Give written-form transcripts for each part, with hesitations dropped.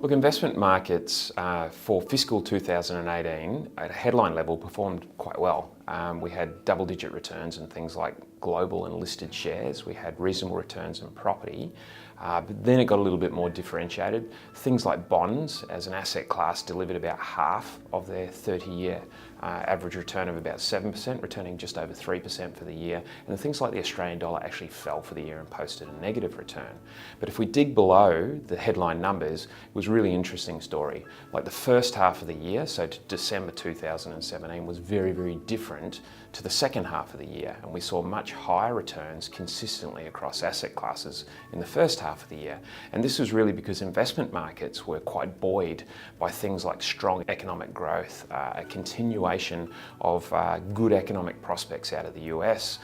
Look, investment markets for fiscal 2018 at a headline level performed quite well. We had double-digit returns in things like global and listed shares. We had reasonable returns in property, but then it got a little bit more differentiated. Things like bonds as an asset class delivered about half of their 30-year average return of about 7%, returning just over 3% for the year. And things like the Australian dollar actually fell for the year and posted a negative return. But if we dig below the headline numbers, it was a really interesting story. Like the first half of the year, so to December 2017, was very, very different to the second half of the year. And we saw much higher returns consistently across asset classes in the first half of the year. And this was really because investment markets were quite buoyed by things like strong economic growth, a continuation of good economic prospects out of the US.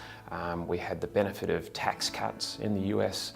We had the benefit of tax cuts in the US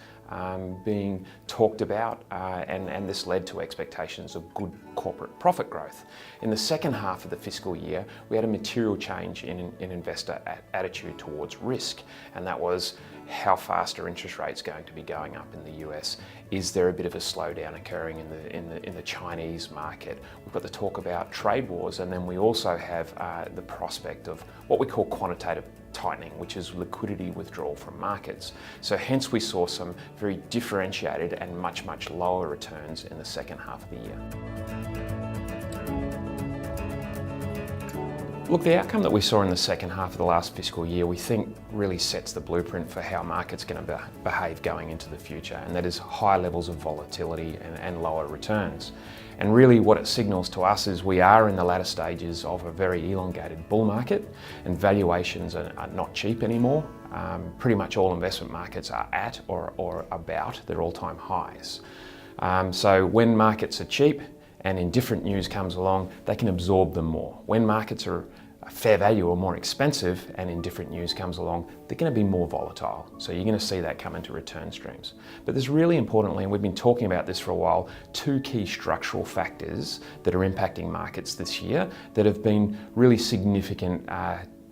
being talked about, and this led to expectations of good corporate profit growth. In the second half of the fiscal year, we had a material change in investor attitude towards risk, and that was how fast are interest rates going to be going up in the US? Is there a bit of a slowdown occurring in the Chinese market? We've got the talk about trade wars, and then we also have the prospect of what we call quantitative tightening, which is liquidity withdrawal from markets. So hence we saw some very differentiated and much lower returns in the second half of the year. Look, the outcome that we saw in the second half of the last fiscal year, we think really sets the blueprint for how markets are going to behave going into the future, and that is high levels of volatility and lower returns. And really what it signals to us is we are in the latter stages of a very elongated bull market, and valuations are not cheap anymore. Pretty much all investment markets are at or about their all-time highs. So when markets are cheap, and indifferent news comes along, they can absorb them more. When markets are fair value or more expensive and indifferent news comes along, they're going to be more volatile. So you're going to see that come into return streams. But there's really importantly, and we've been talking about this for a while, two key structural factors that are impacting markets this year that have been really significant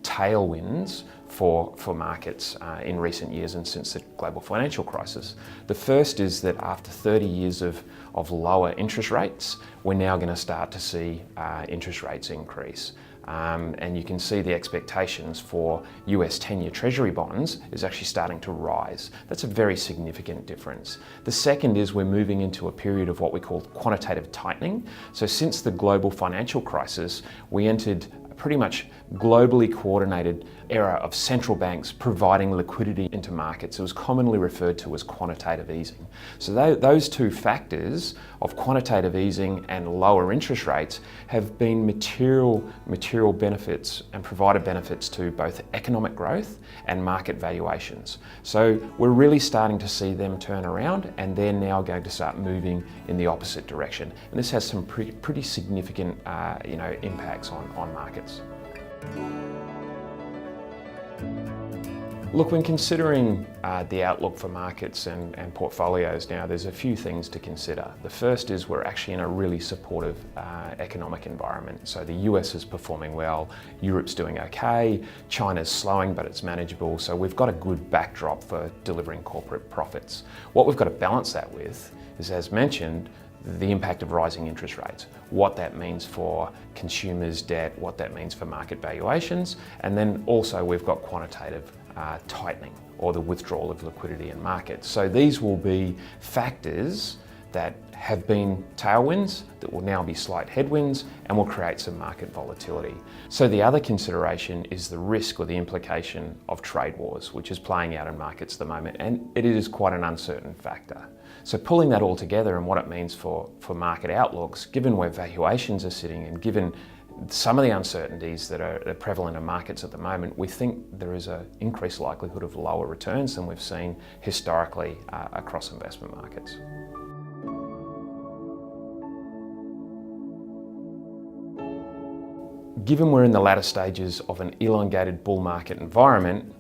tailwinds for markets in recent years and since the global financial crisis. The first is that after 30 years of lower interest rates, we're now going to start to see interest rates increase. And you can see the expectations for US 10-year Treasury bonds is actually starting to rise. That's a very significant difference. The second is we're moving into a period of what we call quantitative tightening. So since the global financial crisis, we entered pretty much globally coordinated era of central banks providing liquidity into markets. It was commonly referred to as quantitative easing. So those two factors of quantitative easing and lower interest rates have been material benefits and provided benefits to both economic growth and market valuations. So we're really starting to see them turn around, and they're now going to start moving in the opposite direction. And this has some pretty significant impacts on markets. Look, when considering the outlook for markets and portfolios now, there's a few things to consider. The first is we're actually in a really supportive economic environment. So the US is performing well, Europe's doing okay, China's slowing but it's manageable, so we've got a good backdrop for delivering corporate profits. What we've got to balance that with is, as mentioned, the impact of rising interest rates, what that means for consumers' debt, what that means for market valuations, and then also we've got quantitative tightening or the withdrawal of liquidity in markets. So these will be factors that have been tailwinds that will now be slight headwinds and will create some market volatility. So the other consideration is the risk or the implication of trade wars, which is playing out in markets at the moment, and it is quite an uncertain factor. So pulling that all together and what it means for market outlooks, given where valuations are sitting and given some of the uncertainties that are prevalent in markets at the moment, we think there is an increased likelihood of lower returns than we've seen historically across investment markets. Given we're in the latter stages of an elongated bull market environment,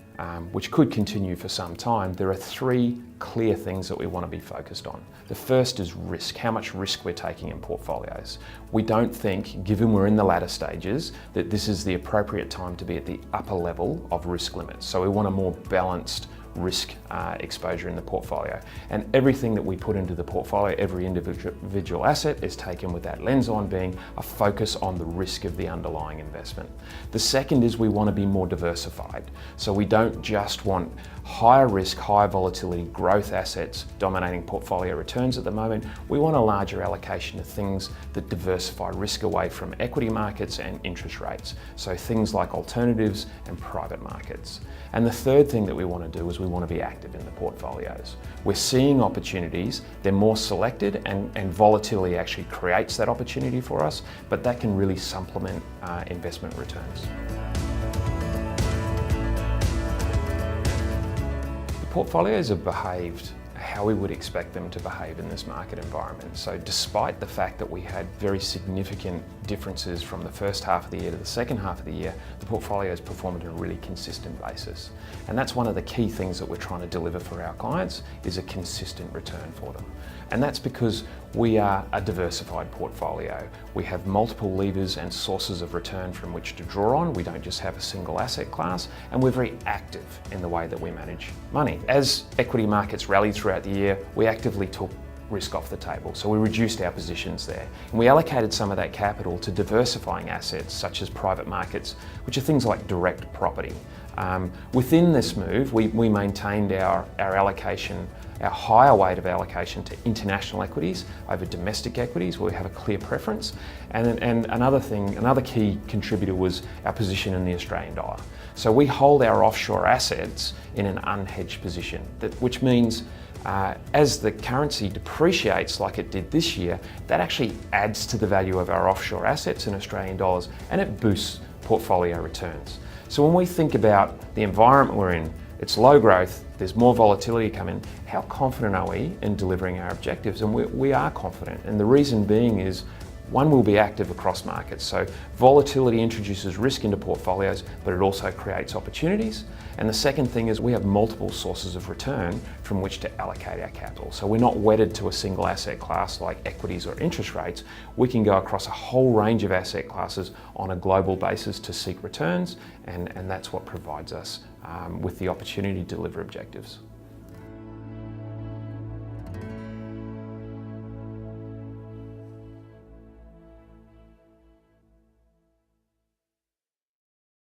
which could continue for some time, there are three clear things that we want to be focused on. The first is risk, how much risk we're taking in portfolios. We don't think, given we're in the latter stages, that this is the appropriate time to be at the upper level of risk limits. So we want a more balanced risk exposure in the portfolio. And everything that we put into the portfolio, every individual asset is taken with that lens on, being a focus on the risk of the underlying investment. The second is we want to be more diversified. So we don't just want higher risk, higher volatility growth assets dominating portfolio returns at the moment. We want a larger allocation of things that diversify risk away from equity markets and interest rates. So things like alternatives and private markets. And the third thing that we want to do is we want to be active in the portfolios. We're seeing opportunities, they're more selected, and volatility actually creates that opportunity for us, but that can really supplement investment returns. Portfolios have behaved how we would expect them to behave in this market environment. So despite the fact that we had very significant differences from the first half of the year to the second half of the year, the portfolios performed on a really consistent basis. And that's one of the key things that we're trying to deliver for our clients, is a consistent return for them. And that's because we are a diversified portfolio. We have multiple levers and sources of return from which to draw on. We don't just have a single asset class, and we're very active in the way that we manage money. As equity markets rallied throughout the year, we actively took risk off the table. So we reduced our positions there. And we allocated some of that capital to diversifying assets such as private markets, which are things like direct property. Within this move, we maintained our allocation, our higher weight of allocation to international equities over domestic equities, where we have a clear preference. And another key contributor was our position in the Australian dollar. So we hold our offshore assets in an unhedged position, which means as the currency depreciates like it did this year, that actually adds to the value of our offshore assets in Australian dollars, and it boosts portfolio returns. So when we think about the environment we're in, it's low growth, there's more volatility coming, how confident are we in delivering our objectives? And we are confident, and the reason being is, one, will be active across markets. So volatility introduces risk into portfolios, but it also creates opportunities. And the second thing is we have multiple sources of return from which to allocate our capital. So we're not wedded to a single asset class like equities or interest rates. We can go across a whole range of asset classes on a global basis to seek returns, and that's what provides us with the opportunity to deliver objectives.